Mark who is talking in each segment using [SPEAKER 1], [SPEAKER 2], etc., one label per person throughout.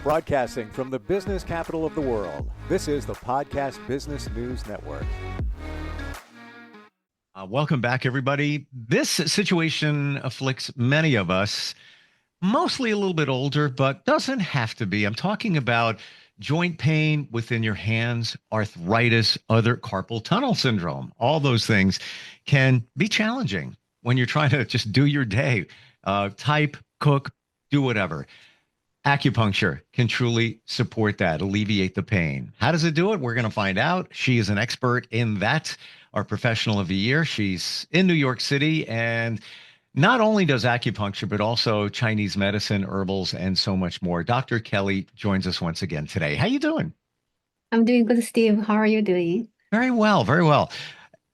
[SPEAKER 1] Broadcasting from the business capital of the world, this is the Podcast Business News Network.
[SPEAKER 2] Welcome back, everybody. This situation afflicts many of us, mostly a little bit older, but doesn't have to be. I'm talking about joint pain within your hands, arthritis, other carpal tunnel syndrome. All those things can be challenging when you're trying to just do your day, type, cook, do whatever. Acupuncture can truly support that, alleviate the pain. How does it do it? We're going to find out. She is an expert in that, our professional of the year. She's in New York City and not only does acupuncture, but also Chinese medicine, herbals, and so much more. Dr. Kelly joins us once again today. How you doing?
[SPEAKER 3] I'm doing good, Steve. How are you doing?
[SPEAKER 2] Very well, very well.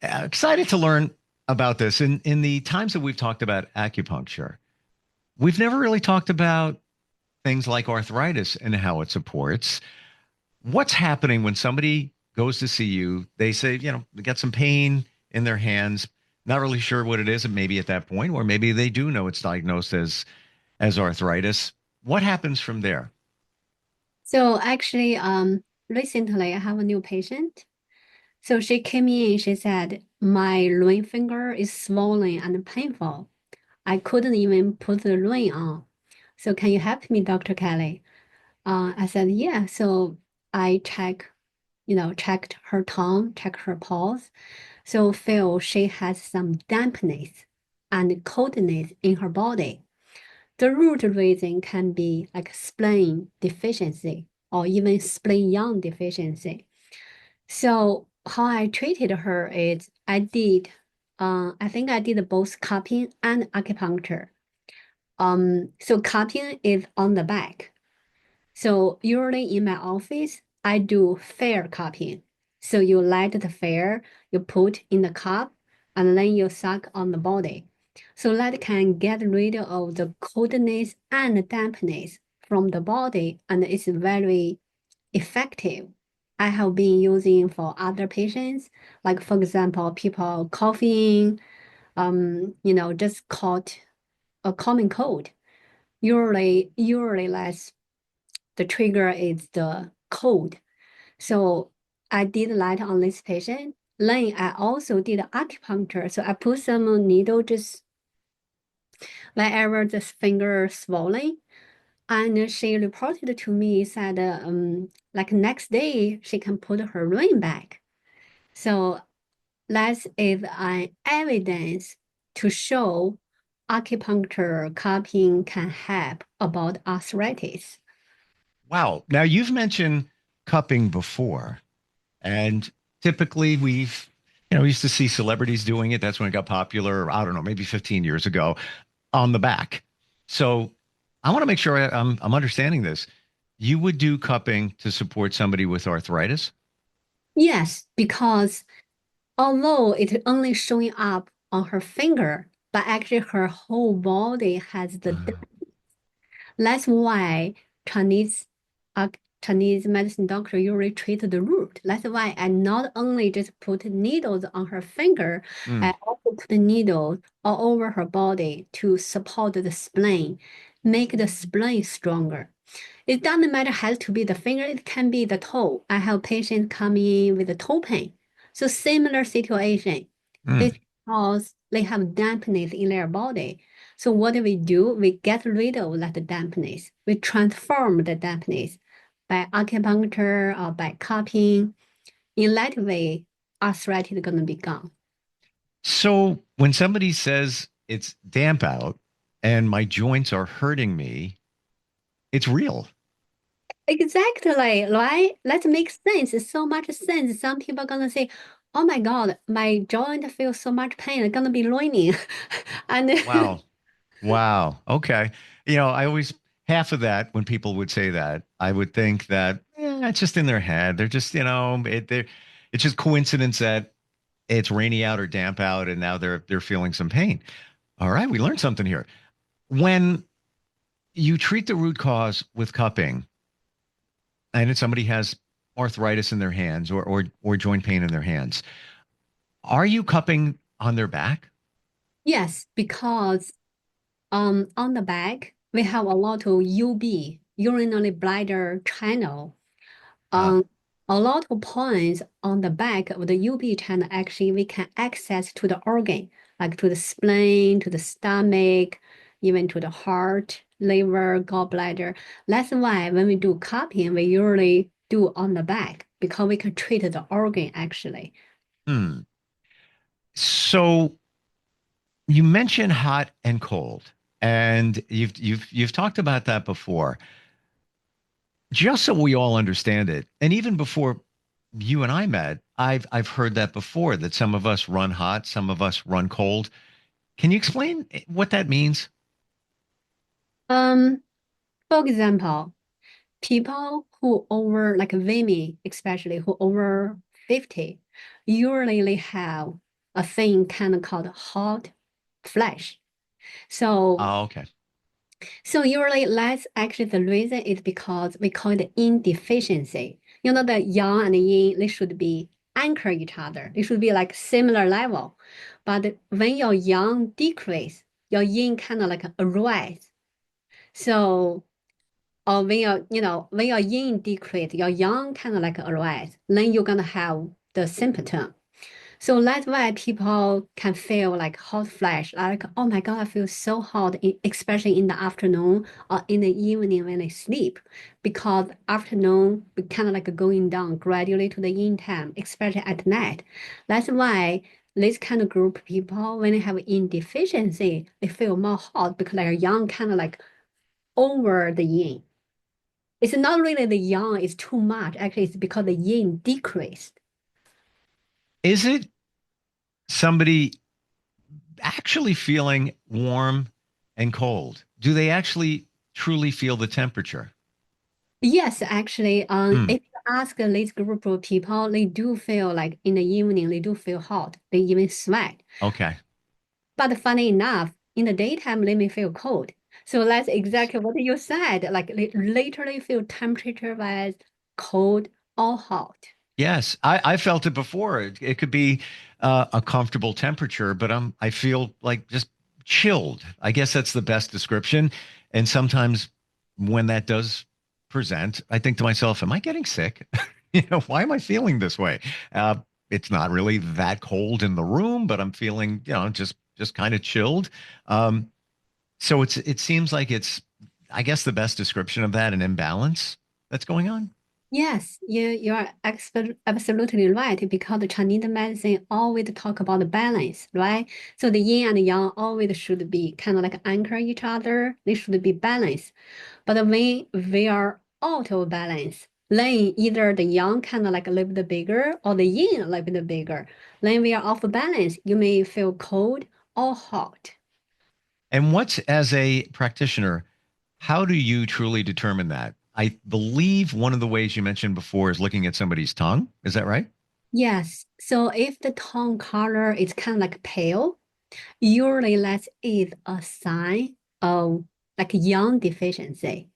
[SPEAKER 2] Excited to learn about this. In the times that we've talked about acupuncture, we've never really talked about things like arthritis and how it supports. What's happening when somebody goes to see you? They say, they got some pain in their hands, not really sure what it is, and maybe at that point, or maybe they do know it's diagnosed as arthritis. What happens from there?
[SPEAKER 3] So actually, recently I have a new patient. So she came in, she said, my ring finger is swollen and painful. I couldn't even put the ring on. So can you help me, Dr. Kelly? I said, yeah. So I checked her tongue, checked her pulse. So feel she has some dampness and coldness in her body. The root reason can be like spleen deficiency or even spleen yang deficiency. So how I treated her is I think I did both cupping and acupuncture. So cupping is on the back. So usually in my office, I do fair cupping. So you light the fair, you put in the cup, and then you suck on the body. So that can get rid of the coldness and dampness from the body, and it's very effective. I have been using for other patients, like for example, people coughing, just caught a common cold. Usually less the trigger is the cold. So I did light on this patient. Then I also did acupuncture. So I put some needle just wherever the finger swollen. And she reported to me, said, like next day, she can put her ring back. So that is an evidence to show acupuncture cupping can help about arthritis.
[SPEAKER 2] Wow. Now you've mentioned cupping before, and typically we used to see celebrities doing it. That's when it got popular. I don't know, maybe 15 years ago on the back. So I want to make sure I'm understanding this. You would do cupping to support somebody with arthritis?
[SPEAKER 3] Yes, because although it's only showing up on her finger, but actually her whole body has the. That's why Chinese uh, Chinese medicine doctor usually treat the root. That's why I not only just put needles on her finger, I also put the needles all over her body to support the spleen, make the spleen stronger. It doesn't matter, has to be the finger, it can be the toe. I have patients come in with a toe pain. So similar situation.
[SPEAKER 2] Mm.
[SPEAKER 3] Because they have dampness in their body. So what do? We get rid of that dampness. We transform the dampness by acupuncture or by cupping. In that way, arthritis is going to be gone.
[SPEAKER 2] So when somebody says it's damp out and my joints are hurting me, it's real.
[SPEAKER 3] Exactly, right? That makes sense. So much sense. Some people are gonna say, "Oh my God, my joint feels so much pain. It's gonna be raining," and
[SPEAKER 2] Wow. Wow. Okay. I always, half of that, when people would say that, I would think that it's just in their head. They're just, it's just coincidence that it's rainy out or damp out, and now they're feeling some pain. All right, we learned something here. When you treat the root cause with cupping, and if somebody has arthritis in their hands or joint pain in their hands, are you cupping on their back?
[SPEAKER 3] yes, because on the back we have a lot of UB. urinary bladder channel.
[SPEAKER 2] Uh,
[SPEAKER 3] A lot of points on the back of the UB channel, actually, we can access to the organ, like to the spleen, to the stomach, even to the heart, liver, gallbladder. That's why when we do cupping, we usually do on the back because we can treat the organ actually.
[SPEAKER 2] hmm. So you mentioned hot and cold, and you've talked about that before. Just so we all understand it, and even before you and I met, I've heard that before that some of us run hot, some of us run cold. Can you explain what that means?
[SPEAKER 3] Um, for example, people who over like women, especially who over 50, usually they have a thing kind of called hot flash. So
[SPEAKER 2] Oh, okay.
[SPEAKER 3] so usually that's actually the reason is because we call it yin deficiency. You know, the yang and the yin, they should be anchor each other. They should be like similar level. But when your yang decrease, your yin kind of like arise. So or when when your yin decrease, your yang kind of like arise, then you're gonna have the symptom. So that's why people can feel like hot flash, like, oh my God, I feel so hot, especially in the afternoon or in the evening when they sleep. Because afternoon, we kind of like going down gradually to the yin time, especially at night. That's why this kind of group of people, when they have yin deficiency, they feel more hot because their yang kind of like over the yin. It's not really the yang is too much. Actually, it's because the yin decreased.
[SPEAKER 2] Is it somebody actually feeling warm and cold? Do they actually truly feel the temperature?
[SPEAKER 3] Yes, actually,
[SPEAKER 2] Hmm.
[SPEAKER 3] if you ask this group of people, they do feel like in the evening, they do feel hot. They even sweat.
[SPEAKER 2] Okay.
[SPEAKER 3] But funny enough, in the daytime, they may feel cold. So that's exactly what you said. Like they literally feel temperature-wise cold or hot.
[SPEAKER 2] Yes, I felt it before. It could be a comfortable temperature, but I feel like just chilled. I guess that's the best description. And sometimes when that does present, I think to myself, "Am I getting sick? Why am I feeling this way?" Uh, it's not really that cold in the room, but I'm feeling, just kind of chilled. Um, so it seems like it's, I guess, the best description of that, an imbalance that's going on.
[SPEAKER 3] Yes, you're absolutely right because the Chinese medicine always talk about the balance, right? So the yin and the yang always should be kind of like anchor each other. They should be balanced. But when we are out of balance, then either the yang kind of like a little bit bigger or the yin a little bit bigger. Then we are off balance. You may feel cold or hot.
[SPEAKER 2] And what's, as a practitioner, how do you truly determine that? I believe one of the ways you mentioned before is looking at somebody's tongue. Is that right?
[SPEAKER 3] Yes. So if the tongue color is kind of like pale, usually that is a sign of like yang deficiency.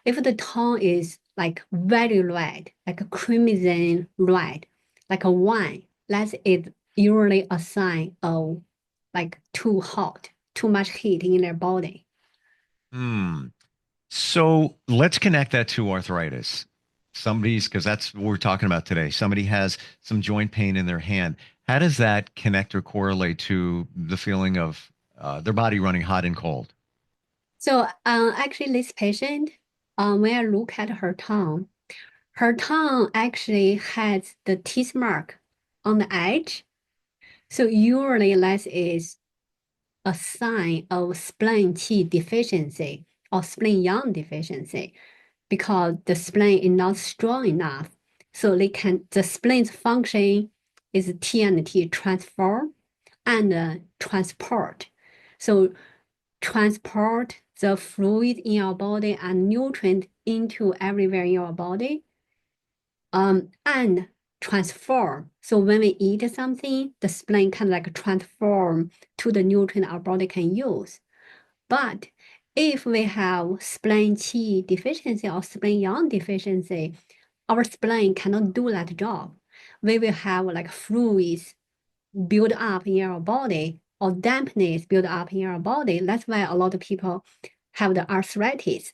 [SPEAKER 3] If the tongue is like very red, like a crimson red, like a wine, that is usually a sign of like too hot, too much heat in their body.
[SPEAKER 2] Hmm. So let's connect that to arthritis. Because that's what we're talking about today. Somebody has some joint pain in their hand. How does that connect or correlate to the feeling of their body running hot and cold?
[SPEAKER 3] So actually this patient, when I look at her tongue actually has the teeth mark on the edge. So usually that is a sign of spleen qi deficiency or spleen yang deficiency because the spleen is not strong enough. So the spleen's function is T and T transform and transport. So transport the fluid in your body and nutrient into everywhere in your body and transform. So when we eat something, the spleen can like transform to the nutrient our body can use. But if we have spleen qi deficiency or spleen yang deficiency, our spleen cannot do that job. We will have like fluids build up in our body or dampness build up in our body. That's why a lot of people have the arthritis.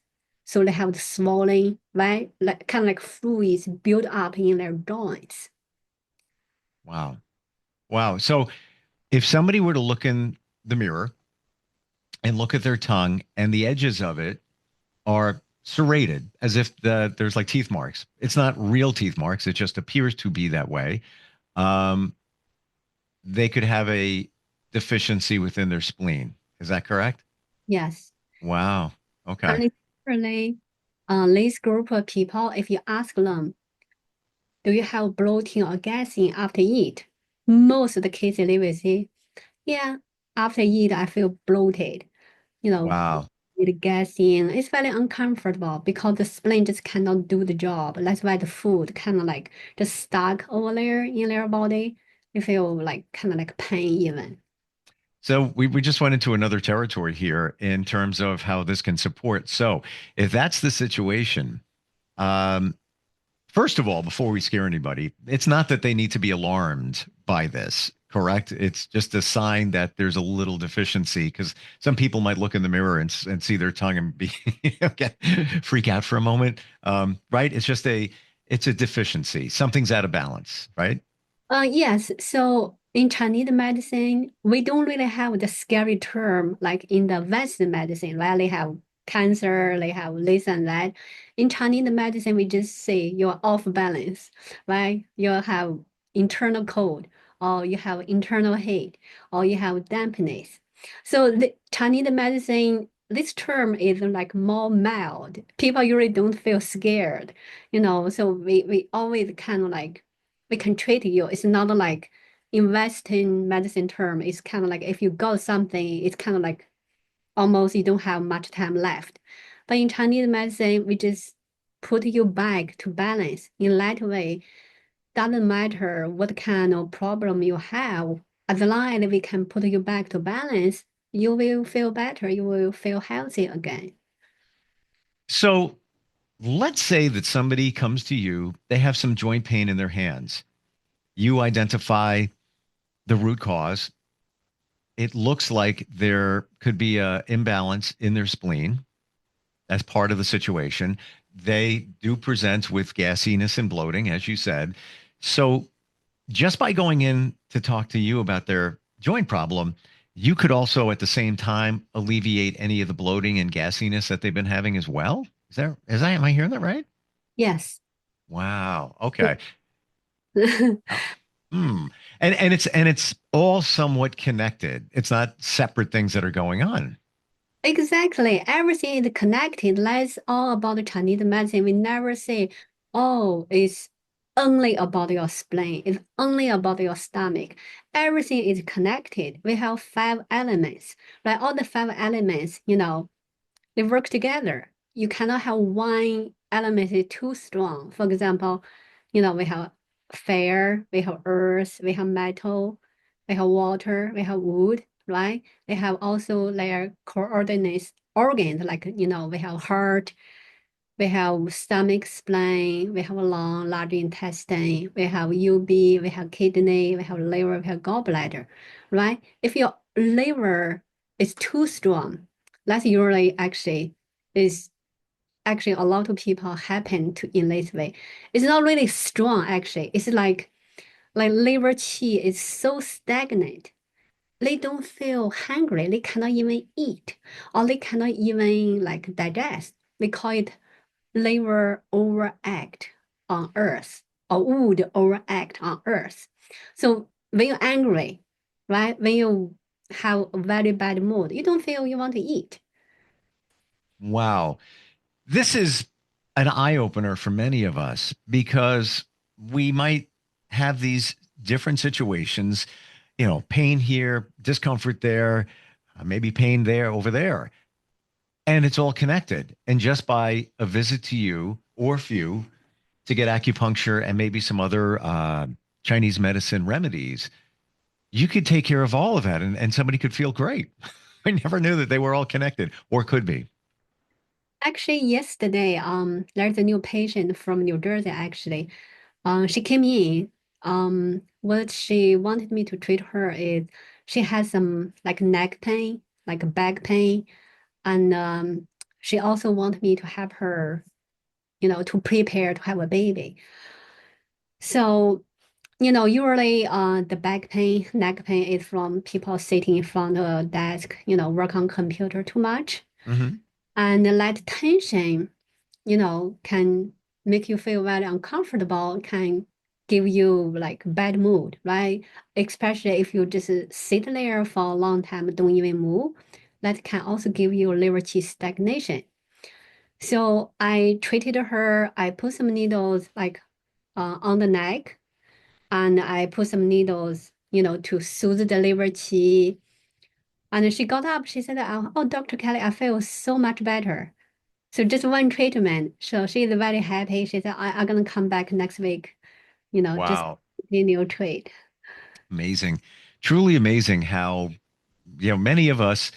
[SPEAKER 3] So they have the swelling, right? Like kind of like fluids build up in their joints.
[SPEAKER 2] Wow. Wow. So if somebody were to look in the mirror and look at their tongue and the edges of it are serrated as if there's like teeth marks. It's not real teeth marks. It just appears to be that way. Um, they could have a deficiency within their spleen. Is that correct?
[SPEAKER 3] Yes.
[SPEAKER 2] Wow. Okay.
[SPEAKER 3] And literally, this group of people, if you ask them, do you have bloating or gassing after eat? Most of the cases they will say, yeah, after eat, I feel bloated. You know,
[SPEAKER 2] Wow.
[SPEAKER 3] with gassing, it's very uncomfortable because the spleen just cannot do the job. That's why the food kind of like just stuck over there in their body. You feel like kind of like pain even.
[SPEAKER 2] So we just went into another territory here in terms of how this can support. So if that's the situation, um, first of all, before we scare anybody, it's not that they need to be alarmed by this, correct? It's just a sign that there's a little deficiency because some people might look in the mirror and see their tongue and be okay, freak out for a moment, right? It's a deficiency. Something's out of balance, right?
[SPEAKER 3] Yes. So in Chinese medicine, we don't really have the scary term like in the Western medicine, right? They have cancer, they have this and that. In Chinese medicine, we just say you're off balance, right? You have internal cold, or you have internal heat, or you have dampness. So the Chinese medicine, this term is like more mild. People usually don't feel scared, so we always kind of like we can treat you. It's not like in Western medicine term. It's kind of like if you got something, it's kind of like almost you don't have much time left. But in Chinese medicine, we just put you back to balance in that way. Doesn't matter what kind of problem you have, as long as we can put you back to balance, you will feel better. You will feel healthy again.
[SPEAKER 2] So let's say that somebody comes to you, they have some joint pain in their hands. You identify the root cause. It looks like there could be a imbalance in their spleen as part of the situation. They do present with gassiness and bloating, as you said. So just by going in to talk to you about their joint problem, you could also at the same time alleviate any of the bloating and gassiness that they've been having as well. Am I hearing that right?
[SPEAKER 3] Yes.
[SPEAKER 2] Wow. Okay. Uh, Hmm. And it's all somewhat connected. It's not separate things that are going on.
[SPEAKER 3] Exactly. Everything is connected. That's all about the Chinese medicine. We never say, oh, it's only about your spleen. It's only about your stomach. Everything is connected. We have five elements, right? All the five elements, they work together. You cannot have one element is too strong. For example, we have fire, we have earth, we have metal, we have water, we have wood, right? They have also their coordinates organs, like, we have heart, we have stomach, spleen, we have lung, large intestine, we have UB, we have kidney, we have liver, we have gallbladder, right? If your liver is too strong, that's usually is actually a lot of people happen to in this way. It's not really strong actually. It's like liver qi is so stagnant. They don't feel hungry. They cannot even eat, or they cannot even like digest. We call it liver overact on earth, or would overact on earth. So when you're angry, right? When you have a very bad mood, you don't feel you want to eat.
[SPEAKER 2] Wow. This is an eye opener for many of us because we might have these different situations, pain here, discomfort there, maybe pain there, over there. And it's all connected. And just by a visit to you or few to get acupuncture and maybe some other Chinese medicine remedies, you could take care of all of that and somebody could feel great. I never knew that they were all connected or could be.
[SPEAKER 3] Actually, yesterday, there's a new patient from New Jersey, actually. She came in. What she wanted me to treat her is she has some like neck pain, like back pain, and she also want me to help her, to prepare to have a baby. So, usually the back pain, neck pain is from people sitting in front of a desk, work on computer too much.
[SPEAKER 2] Hmm.
[SPEAKER 3] And that tension, can make you feel very uncomfortable, can give you like bad mood, right? Especially if you just sit there for a long time, don't even move. That can also give you liver qi stagnation. So I treated her, I put some needles like on the neck, and I put some needles, to soothe the liver qi. And she got up, she said, oh, Dr. Kelly, I feel so much better. So just one treatment. So she's very happy. She said, I'm gonna come back next week, just
[SPEAKER 2] Wow.
[SPEAKER 3] continue treat.
[SPEAKER 2] Amazing. Truly amazing how, many of us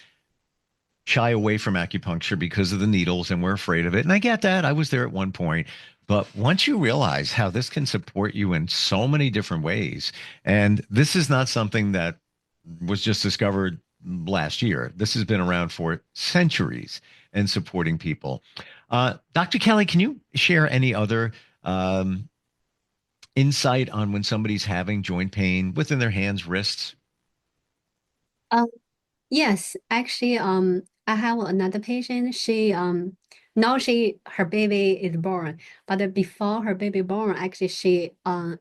[SPEAKER 2] shy away from acupuncture because of the needles and we're afraid of it. And I get that. I was there at one point. But once you realize how this can support you in so many different ways, and this is not something that was just discovered last year, this has been around for centuries and supporting people. Dr. Kelly, can you share any other um, insight on when somebody's having joint pain within their hands, wrists?
[SPEAKER 3] Um, yes, actually, I have another patient. Now her baby is born, but before her baby born, actually she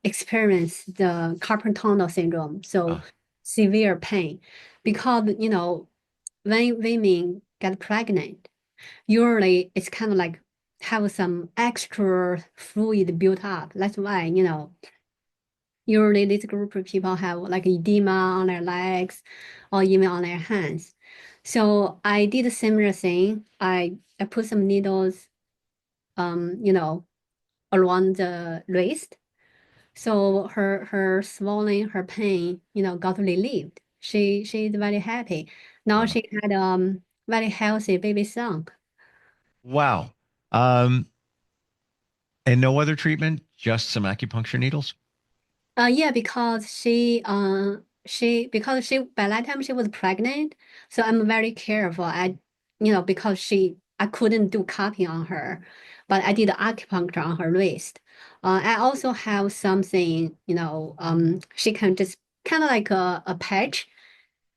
[SPEAKER 3] experienced the carpal tunnel syndrome, so
[SPEAKER 2] Uh,
[SPEAKER 3] severe pain, because when women get pregnant, usually it's kind of like have some extra fluid built up. That's why, usually this group of people have like edema on their legs or even on their hands. So I did a similar thing. I put some needles, around the wrist. So her swelling, her pain, got relieved. She's very happy. Now
[SPEAKER 2] wow.
[SPEAKER 3] she had very healthy baby son.
[SPEAKER 2] Wow. And no other treatment, just some acupuncture needles?
[SPEAKER 3] Yeah, because she by that time she was pregnant, so I'm very careful. Because I couldn't do cupping on her, but I did acupuncture on her wrist. I also have something, she can just kind of like a patch.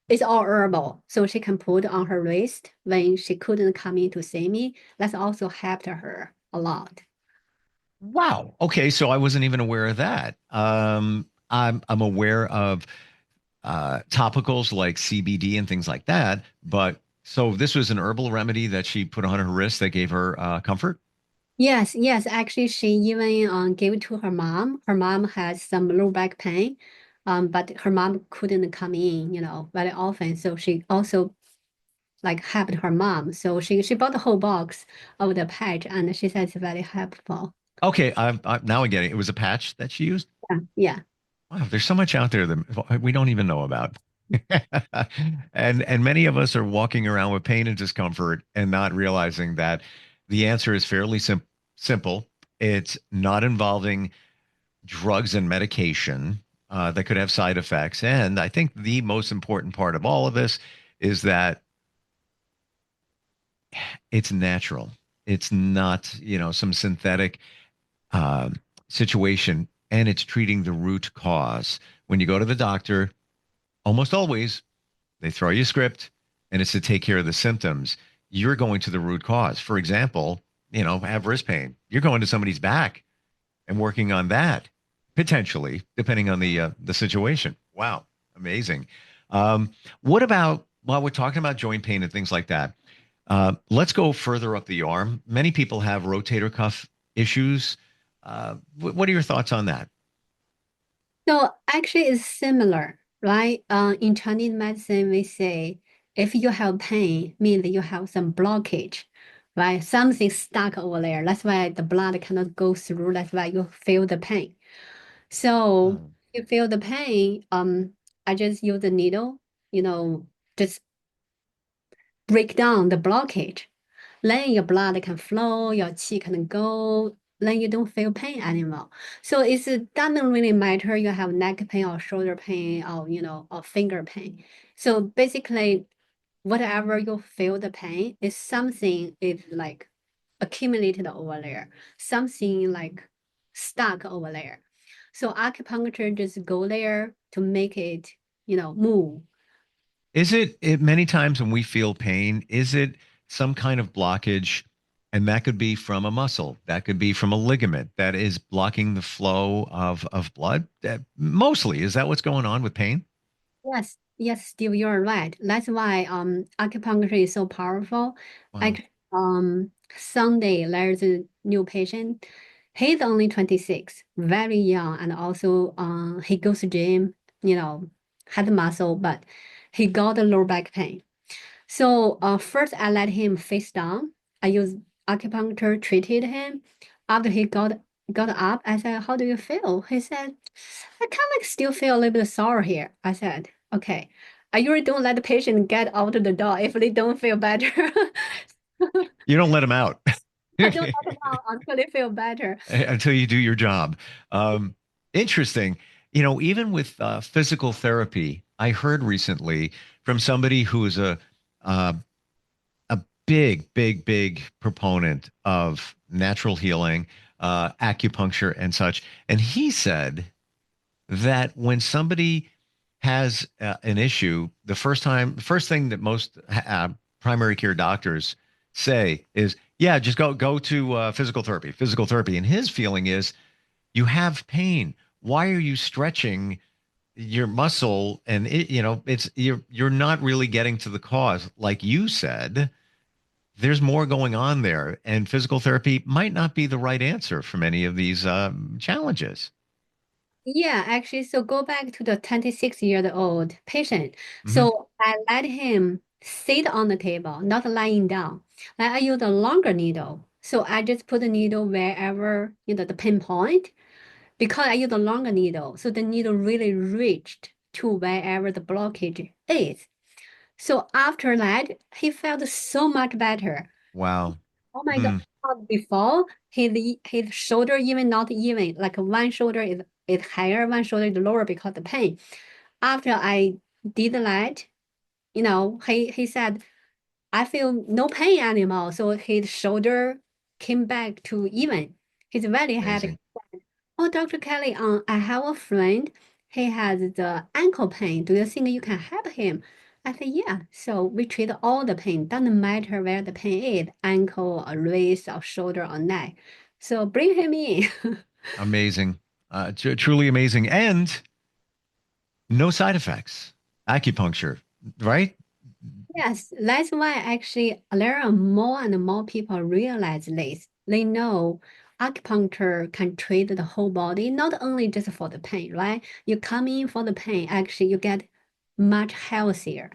[SPEAKER 3] It's all herbal, so she can put on her wrist when she couldn't come in to see me. That's also helped her a lot.
[SPEAKER 2] Wow. Okay, so I wasn't even aware of that. I'm aware of topicals like CBD and things like that, but so this was an herbal remedy that she put on her wrist that gave her comfort.
[SPEAKER 3] Yes, yes. Actually, she even gave it to her mom. Her mom has some low back pain, but her mom couldn't come in, very often. So she also like helped her mom. So she bought the whole box of the patch, and she said it's very helpful.
[SPEAKER 2] Okay, now I get it. It was a patch that she used.
[SPEAKER 3] Yeah, yeah.
[SPEAKER 2] Wow, there's so much out there that we don't even know about. And many of us are walking around with pain and discomfort and not realizing that the answer is fairly simple. It's not involving drugs and medication that could have side effects. And I think the most important part of all of this is that it's natural. It's not, some synthetic um, situation, and it's treating the root cause. When you go to the doctor, almost always they throw you a script and it's to take care of the symptoms. You're going to the root cause. For example, have wrist pain. You're going to somebody's back and working on that potentially, depending on the situation. Wow, amazing. What about while we're talking about joint pain and things like that? Let's go further up the arm. Many people have rotator cuff issues. What are your thoughts on that?
[SPEAKER 3] So actually, it's similar, right? In Chinese medicine, we say if you have pain, means you have some blockage, right? Something stuck over there. That's why the blood cannot go through. That's why you feel the pain. So
[SPEAKER 2] Oh,
[SPEAKER 3] you feel the pain. I just use the needle, just break down the blockage. Then your blood can flow, your qi can go, then you don't feel pain anymore. So it doesn't really matter you have neck pain or shoulder pain or or finger pain. So basically whatever you feel the pain is something is like accumulated over there, something like stuck over there. So acupuncture just go there to make it, move.
[SPEAKER 2] Is it many times when we feel pain, is it some kind of blockage? And that could be from a muscle, that could be from a ligament that is blocking the flow of blood. Mostly, is that what's going on with pain?
[SPEAKER 3] Yes, yes, Steve, you're right. That's why acupuncture is so powerful.
[SPEAKER 2] Wow.
[SPEAKER 3] Like Sunday, there's a new patient. He's only 26, very young, and also he goes to gym, has muscle, but he got a lower back pain. So first I let him face down. I used acupuncture, treated him. After he got up, I said, "How do you feel?" He said, "I kind of still feel a little bit sore here." I said, "Okay, I usually don't let the patient get out of the door if they don't feel better.
[SPEAKER 2] You don't let them out
[SPEAKER 3] I don't let them out until they feel better."
[SPEAKER 2] until you do your job. Um, Interesting. Even with physical therapy, I heard recently from somebody who is uh, a big, big, big proponent of natural healing, acupuncture, and such. And he said that when somebody has an issue, first thing that most primary care doctors say is, "Yeah, just go to physical therapy." And his feeling is, you have pain. Why are you stretching your muscle? And it's you're not really getting to the cause, like you said. There's more going on there, and physical therapy might not be the right answer for many of these challenges.
[SPEAKER 3] Yeah, actually, so go back to the 26-year-old patient.
[SPEAKER 2] Hmm.
[SPEAKER 3] So I let him sit on the table, not lying down. Like I use a longer needle. So I just put the needle wherever, the pinpoint, because I use a longer needle. So the needle really reached to wherever the blockage is. So after that, he felt so much better.
[SPEAKER 2] Wow.
[SPEAKER 3] Oh my God.
[SPEAKER 2] Hmm.
[SPEAKER 3] Before his shoulder even not even, like one shoulder is higher, one shoulder is lower because the pain. After I did that, he said, "I feel no pain anymore." So his shoulder came back to even. He's very happy.
[SPEAKER 2] Amazing.
[SPEAKER 3] "Oh, Dr. Kelly, I have a friend. He has the ankle pain. Do you think you can help him?" I said, "Yeah." So we treat all the pain. Doesn't matter where the pain is, ankle or wrist or shoulder or neck. So bring him in.
[SPEAKER 2] Amazing. Truly amazing. And no side effects. Acupuncture, right?
[SPEAKER 3] Yes, that's why actually there are more and more people realize this. They know acupuncture can treat the whole body, not only just for the pain, right? You come in for the pain, actually you get much healthier.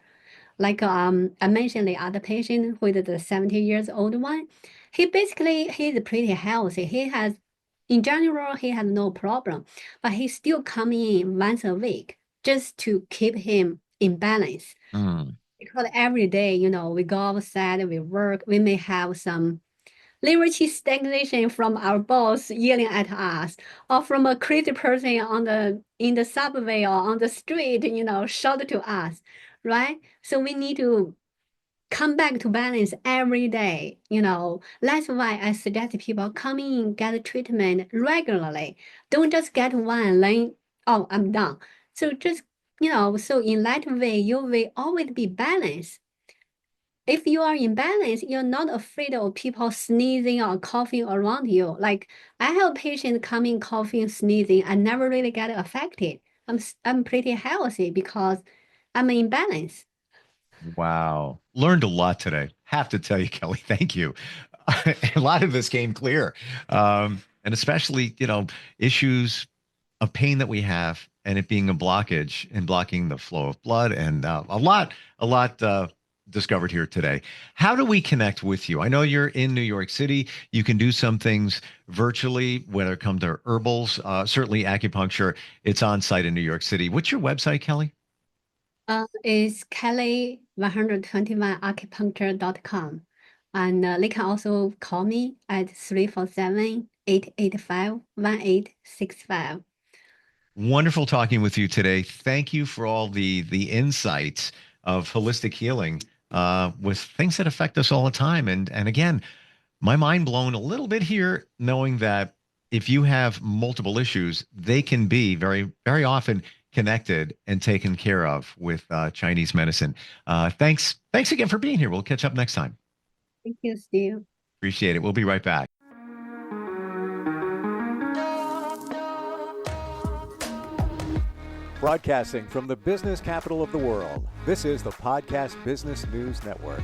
[SPEAKER 3] Like I mentioned the other patient who is the 70 years old one. He's pretty healthy. In general, he has no problem, but he still come in once a week just to keep him in balance.
[SPEAKER 2] Mm,
[SPEAKER 3] Because every day, we go outside, we work, we may have some liberty stagnation from our boss yelling at us, or from a crazy person in the subway or on the street, shout to us, right? So we need to come back to balance every day. That's why I suggest people come in, get treatment regularly. Don't just get one, then, oh, I'm done. So just, so in that way, you will always be balanced. If you are in balance, you're not afraid of people sneezing or coughing around you. Like I have patients coming coughing, sneezing. I never really get affected. I'm pretty healthy because I'm in balance.
[SPEAKER 2] wow. Learned a lot today. Have to tell you, Kelly, thank you. A lot of this came clear. And especially, issues of pain that we have and it being a blockage and blocking the flow of blood and a lot discovered here today. How do we connect with you? I know you're in New York City. You can do some things virtually, whether it comes to herbals, certainly acupuncture. It's on site in New York City. What's your website, Kelly?
[SPEAKER 3] Is Kelly121acupuncture.com. And they can also call me at 347-885-1865.
[SPEAKER 2] Wonderful talking with you today. Thank you for all the insights of holistic healing with things that affect us all the time. And again, my mind blown a little bit here, knowing that if you have multiple issues, they can be very, very often connected and taken care of with Chinese medicine. Thanks again for being here. We'll catch up next time.
[SPEAKER 3] Thank you, Steve.
[SPEAKER 2] Appreciate it. We'll be right back.
[SPEAKER 1] Broadcasting from the business capital of the world, this is the Podcast Business News Network.